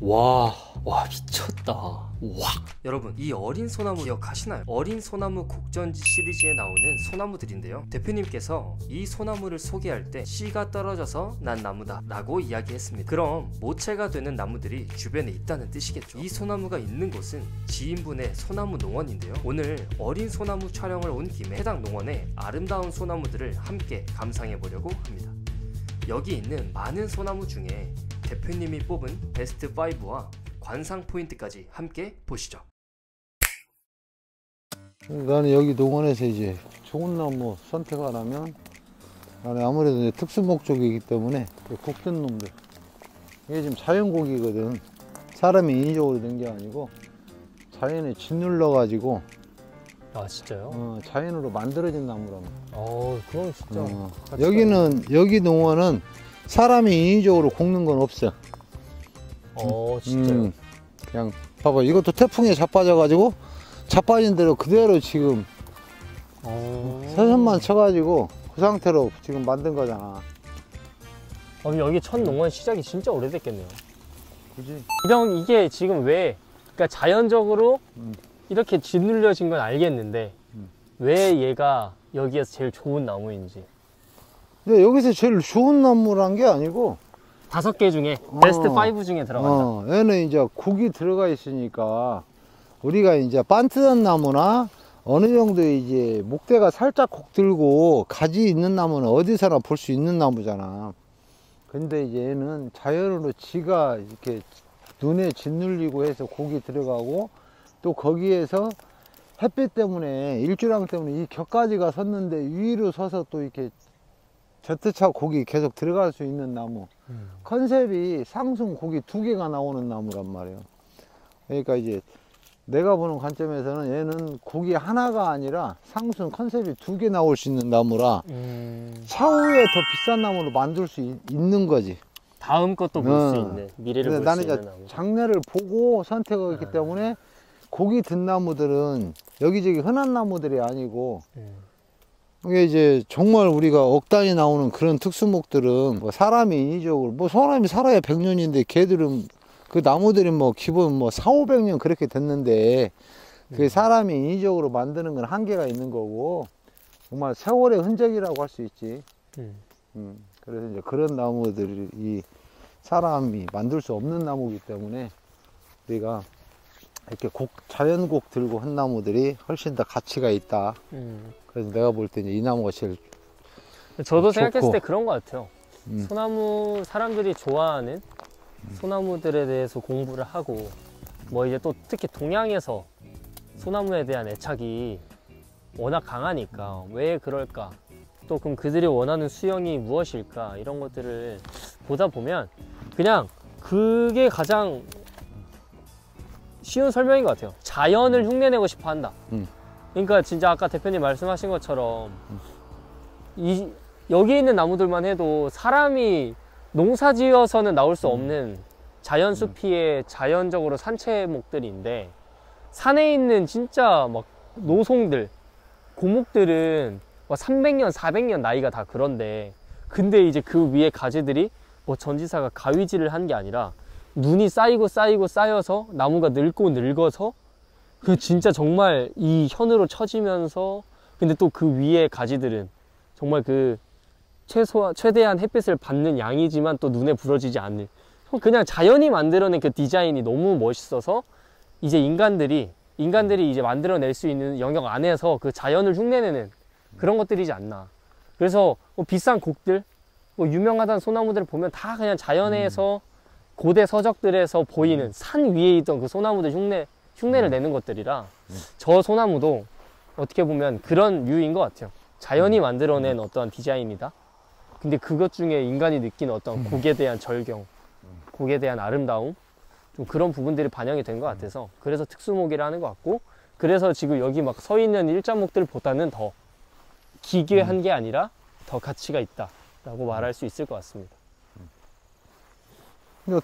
와 미쳤다. 와. 여러분, 이 어린 소나무 기억하시나요? 어린 소나무 곡전지 시리즈에 나오는 소나무들인데요, 대표님께서 이 소나무를 소개할 때 씨가 떨어져서 난 나무다 라고 이야기했습니다. 그럼 모체가 되는 나무들이 주변에 있다는 뜻이겠죠. 이 소나무가 있는 곳은 지인분의 소나무 농원인데요, 오늘 어린 소나무 촬영을 온 김에 해당 농원의 아름다운 소나무들을 함께 감상해 보려고 합니다. 여기 있는 많은 소나무 중에 대표님이 뽑은 베스트 5와 관상 포인트까지 함께 보시죠. 나는 여기 농원에서 이제 좋은 나무 선택하라면 나는 아무래도 이제 특수 목적이기 때문에 곡든 놈들, 이게 지금 자연곡이거든. 사람이 인위적으로 된 게 아니고 자연에 짓눌러 가지고 아 진짜요? 자연으로 만들어진 나무라면. 그럼 진짜. 여기 농원은 사람이 인위적으로 곶는 건 없어. 진짜요? 그냥 봐봐, 이것도 태풍에 자빠져 가지고 자빠진 대로 그대로 지금 서선만 쳐가지고 그 상태로 지금 만든 거잖아. 그럼 여기 첫 농원 시작이 진짜 오래됐겠네요. 그지? 이게 지금 왜, 그러니까 자연적으로 이렇게 짓눌려진 건 알겠는데 왜 얘가 여기에서 제일 좋은 나무인지. 근데 여기서 제일 좋은 나무란 게 아니고 5개 중에 베스트 5 중에 들어간다. 얘는 이제 곡이 들어가 있으니까 우리가 이제 반트한 나무나 어느 정도 이제 목대가 살짝 곡 들고 가지 있는 나무는 어디서나 볼 수 있는 나무잖아. 근데 이제 얘는 자연으로 지가 이렇게 눈에 짓눌리고 해서 곡이 들어가고, 또 거기에서 햇빛 때문에 일조량 때문에 이 격가지가 섰는데 위로 서서 또 이렇게 젖차 곡이 계속 들어갈 수 있는 나무. 컨셉이 상승 곡이 2개가 나오는 나무란 말이에요. 그러니까 이제 내가 보는 관점에서는 얘는 곡이 하나가 아니라 상승 컨셉이 2개 나올 수 있는 나무라 차후에 더 비싼 나무로 만들 수 있는 거지. 다음 것도 볼 수 있는, 미래를 볼 수 나는 있는 나무. 장래를 보고 선택했기 때문에 곡이 든 나무들은 여기저기 흔한 나무들이 아니고, 이게 이제 정말 우리가 억 단위 나오는 그런 특수목들은 뭐 사람이 인위적으로, 뭐 사람이 살아야 100년인데 걔들은 그 나무들이 뭐 기본 뭐 400~500년 그렇게 됐는데 그 사람이 인위적으로 만드는 건 한계가 있는 거고, 정말 세월의 흔적이라고 할 수 있지. 그래서 이제 그런 나무들이 사람이 만들 수 없는 나무이기 때문에 우리가 이렇게 자연곡 들고 한 나무들이 훨씬 더 가치가 있다. 그래서 내가 볼 때 이 나무가 제일 저도 좋고. 생각했을 때 그런 것 같아요. 소나무, 사람들이 좋아하는 소나무들에 대해서 공부를 하고, 뭐 이제 또 특히 동양에서 소나무에 대한 애착이 워낙 강하니까 왜 그럴까, 또 그럼 그들이 원하는 수영이 무엇일까, 이런 것들을 보다 보면 그냥 그게 가장 쉬운 설명인 것 같아요. 자연을 흉내내고 싶어 한다. 그러니까 진짜 아까 대표님 말씀하신 것처럼 여기 있는 나무들만 해도 사람이 농사 지어서는 나올 수 없는 자연 숲이의 자연적으로 산채목들인데, 산에 있는 진짜 막 노송들, 고목들은 막 300년, 400년 나이가 다 그런데, 근데 이제 그 위에 가지들이 뭐 전지사가 가위질을 한 게 아니라 눈이 쌓이고 쌓여서 나무가 늙고 늙어서 그 진짜 정말 이 현으로 처지면서, 근데 또 그 위에 가지들은 정말 그 최대한 햇빛을 받는 양이지만 또 눈에 부러지지 않는, 그냥 자연이 만들어낸 그 디자인이 너무 멋있어서 이제 인간들이 이제 만들어낼 수 있는 영역 안에서 그 자연을 흉내내는 그런 것들이지 않나. 그래서 뭐 비싼 곡들, 뭐 유명하다는 소나무들을 보면 다 그냥 자연에서 고대 서적들에서 보이는 산 위에 있던 그 소나무들 흉내를 내는 것들이라, 저 소나무도 어떻게 보면 그런 류인 것 같아요. 자연이 만들어낸 어떠한 디자인이다. 근데 그것 중에 인간이 느낀 어떤 곡에 대한 절경, 곡에 대한 아름다움, 좀 그런 부분들이 반영이 된 것 같아서, 그래서 특수목이라 하는 것 같고, 그래서 지금 여기 막 서 있는 일자목들보다는 더 기괴한 게 아니라 더 가치가 있다 라고 말할 수 있을 것 같습니다.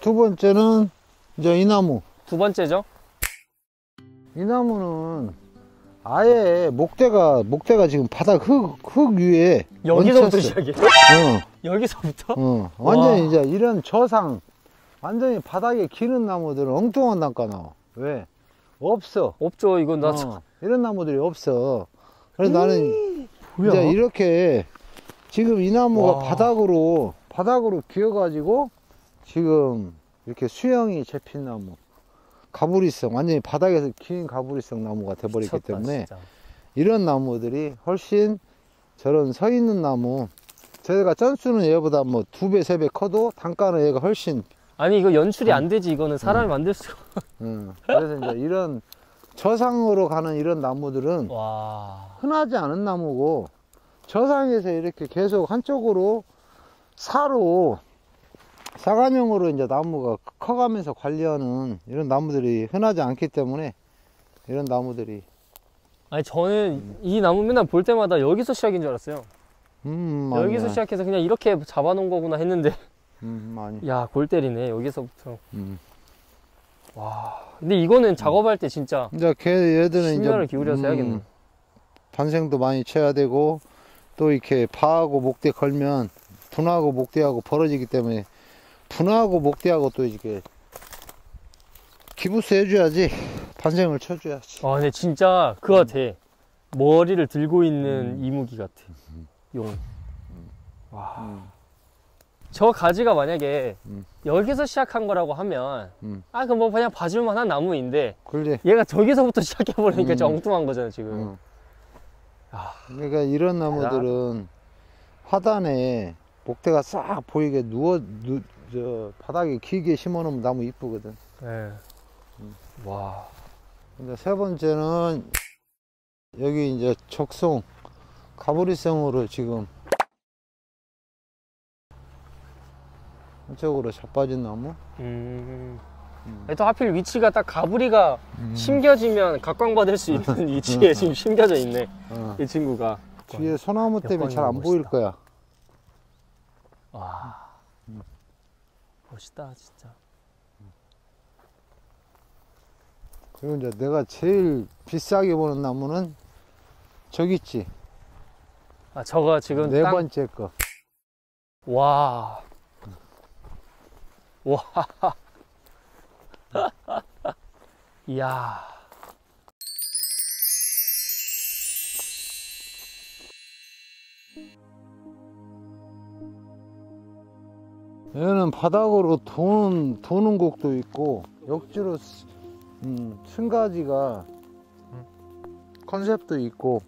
두 번째는 이제 이 나무. 두 번째죠? 이 나무는 아예 목대가 지금 바닥 흙 위에 여기서부터 얹혔어. 시작이에요? 여기서부터? 완전 이제 이런 저상, 완전히 바닥에 기는 나무들은 엉뚱한 단가 나와. 왜? 없어. 없죠. 이건 나 이런 나무들이 없어. 그래서 나는 뭐야? 이제 이렇게 지금 이 나무가 와. 바닥으로 기어가지고 지금 이렇게 수영이 잡힌 나무. 가브리성, 완전히 바닥에서 긴 가브리성 나무가 돼버렸기 미쳤다, 때문에 진짜. 이런 나무들이 훨씬 저런 서 있는 나무, 저희가 쩐수는 얘보다 뭐 2배, 3배 커도 단가는 얘가 훨씬. 아니 이거 연출이 안 되지. 이거는 사람이 만들 수가. 그래서 이제 이런 저상으로 가는 이런 나무들은 와. 흔하지 않은 나무고, 저상에서 이렇게 계속 한쪽으로 사관형으로 이제 나무가 커가면서 관리하는 이런 나무들이 흔하지 않기 때문에 이런 나무들이. 아니 저는 이 나무 맨날 볼 때마다 여기서 시작인 줄 알았어요. 여기서 아니야. 시작해서 그냥 이렇게 잡아놓은 거구나 했는데 아니. 야, 골 때리네 여기서부터. 와. 근데 이거는 작업할 때 진짜 이제 얘들은 심혈을 이제 기울여서 해야겠네. 반생도 많이 쳐야 되고, 또 이렇게 파하고 목대 걸면 분하고 목대하고 벌어지기 때문에 분하고 목대하고 또 이렇게 기부스 해줘야지, 반생을 쳐줘야지. 아, 근데 진짜 그거 같아. 머리를 들고 있는 이무기 같아. 용. 와. 저 가지가 만약에 여기서 시작한 거라고 하면 아, 그럼 뭐 그냥 봐줄만한 나무인데 그래. 얘가 저기서부터 시작해버리니까 좀 엉뚱한 거잖아 지금. 아, 그러니까 이런 나무들은 화단에 목대가 싹 보이게 저 바닥에 길게 심어 놓으면 나무 이쁘거든. 네. 와. 근데 세 번째는 여기 이제 적송 가브리성으로 지금 한쪽으로 자빠진 나무. 또 하필 위치가 딱 가브리가 심겨지면 각광받을 수 있는 위치에 지금 심겨져 있네. 이 친구가. 뒤에 소나무 때문에 잘 안 보일 거야. 와. 멋있다 진짜. 그리고 이제 내가 제일 비싸게 보는 나무는 저기 있지. 아, 저거 지금 네 땅... 번째 거. 와. 와. 이야. 얘는 바닥으로 도는 곡도 있고, 역지로 승가지가 컨셉도 있고.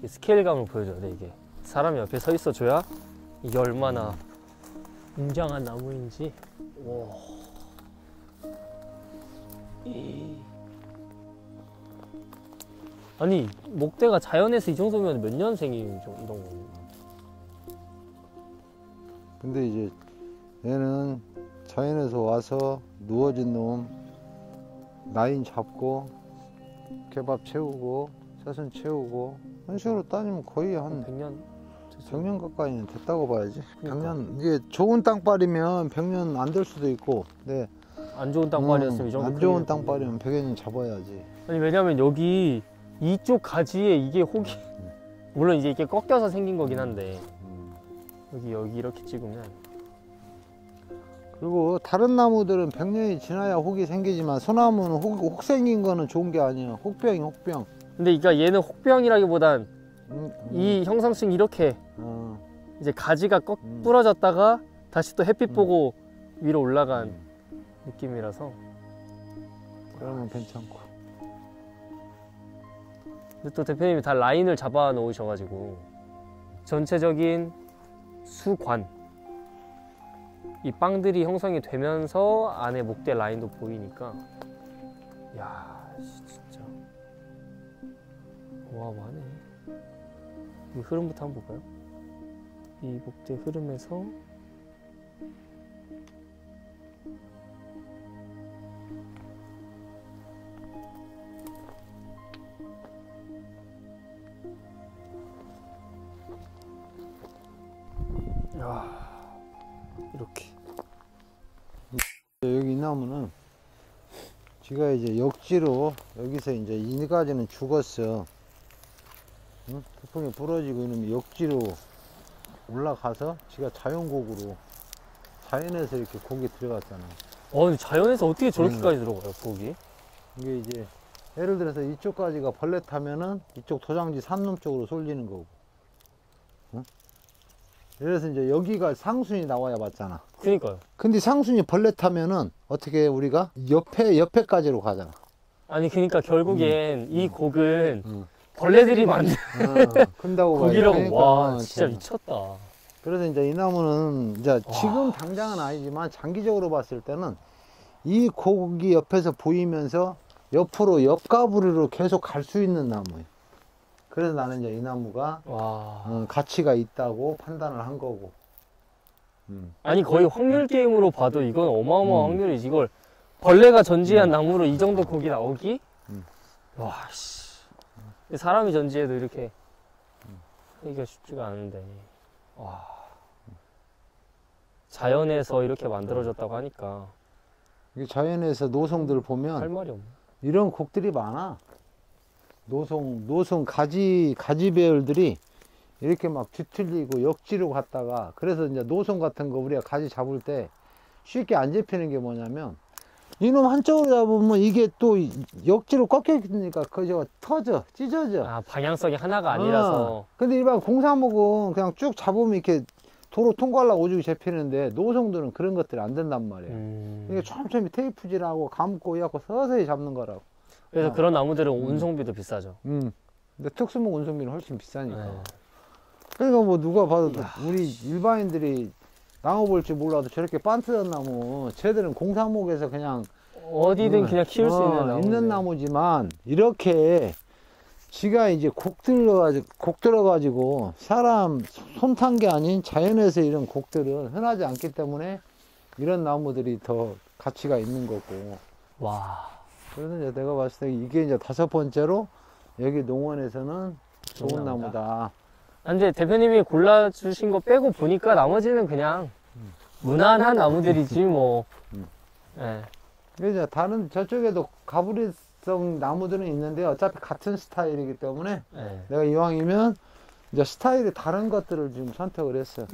이 스케일감을 보여줘야 돼. 이게 사람이 옆에 서 있어 줘야 이게 얼마나 웅장한 나무인지. 와. 아니 목대가 자연에서 이 정도면 몇 년생이 정도? 근데 이제 얘는 자연에서 와서 누워진 놈 라인 잡고 개밥 채우고 새순 채우고, 한 식으로 따지면 거의 한 100년? 100년 가까이는 됐다고 봐야지. 그러니까. 100년, 이게 좋은 땅발이면 100년 안 될 수도 있고, 네. 안 좋은 땅발이었으면 이 정도 안 좋은 크기였거든요. 땅발이면 100여 년 잡아야지. 아니 왜냐면 여기 이쪽 가지에 이게 혹이 물론 이제 이게 꺾여서 생긴 거긴 한데 여기 이렇게 찍으면. 그리고 다른 나무들은 100년이 지나야 혹이 생기지만 소나무는 혹 생긴 거는 좋은 게 아니에요. 혹병이 혹병. 근데 그러니까 얘는 혹병이라기보단 이 형상층 이렇게 이제 가지가 부러졌다가 다시 또 햇빛 보고 위로 올라간 느낌이라서. 그러면 괜찮고. 근데 또 대표님이 다 라인을 잡아 놓으셔가지고 전체적인 수관 이 빵들이 형성이 되면서 안에 목대 라인도 보이니까 야 진짜 어마어마하네. 이 흐름부터 한번 볼까요? 이 목대 흐름에서 이렇게. 여기 이 나무는 지가 이제 역지로 여기서 이제 이 가지는 죽었어. 응? 태풍이 부러지고 이놈이 역지로 올라가서 지가 자연곡으로 자연에서 이렇게 곡이 들어갔잖아. 근데 자연에서 어떻게 저렇게까지 들어가요, 거기? 이게 이제 예를 들어서 이쪽까지가 벌레 타면은 이쪽 도장지 산놈 쪽으로 쏠리는 거고. 응? 예를 들어서 이제 여기가 상순이 나와야 맞잖아. 그니까요. 근데 상순이 벌레 타면은 어떻게 해, 우리가 옆에까지로 가잖아. 아니, 그니까 결국엔 이 곡은 응. 벌레들이 만든 큰다고 곡이라고. 그러니까 와, 진짜 미쳤다. 그래서 이제 이 나무는 이제 지금 당장은 아니지만 장기적으로 봤을 때는 이 곡이 옆에서 보이면서 옆으로 옆가부리로 계속 갈 수 있는 나무예요. 그래서 나는 이제 이 나무가 와. 가치가 있다고 판단을 한 거고. 아니, 거의 확률 게임으로 봐도 이건 어마어마한 확률이지. 이걸 벌레가 전지한 나무로 이 정도 곡이 나오기? 와, 씨. 사람이 전지해도 이렇게 하기가 쉽지가 않은데. 와. 자연에서 이렇게 만들어졌다고 하니까 이게 자연에서 노송들 할 보면 말이 없네. 이런 곡들이 많아. 노송 가지배열들이 이렇게 막 뒤틀리고 역지로 갔다가, 그래서 이제 노송 같은 거 우리가 가지 잡을 때 쉽게 안 잡히는 게 뭐냐면, 이놈 한쪽으로 잡으면 이게 또 역지로 꺾여 있으니까 그저 터져, 찢어져. 아, 방향성이 하나가 아니라서. 근데 일반 공사목은 그냥 쭉 잡으면 이렇게 도로 통과하려고 오죽이 잡히는데, 노송들은 그런 것들이 안 된단 말이야. 이게 촘촘히 테이프질하고 감고 해갖고 서서히 잡는 거라고. 그래서 그런 나무들은 운송비도 비싸죠. 근데 특수목 운송비는 훨씬 비싸니까. 네. 그러니까 뭐 누가 봐도 우리 일반인들이 나무 볼 줄 몰라도 저렇게 반트한 나무, 쟤들은 공사목에서 그냥 어디든 그냥 키울 수 있는 나무. 있는 나무지만, 이렇게 지가 이제 곡 들어가지고 사람 손 탄 게 아닌 자연에서 이런 곡들은 흔하지 않기 때문에 이런 나무들이 더 가치가 있는 거고. 와. 그래서 이제 내가 봤을 때 이게 이제 5번째로 여기 농원에서는 좋은 나무다. 근데 대표님이 골라주신 거 빼고 보니까 나머지는 그냥 무난한 나무들이지 뭐. 네. 이제 다른 저쪽에도 가브리성 나무들은 있는데 어차피 같은 스타일이기 때문에 네. 내가 이왕이면 이제 스타일이 다른 것들을 지금 선택을 했어요.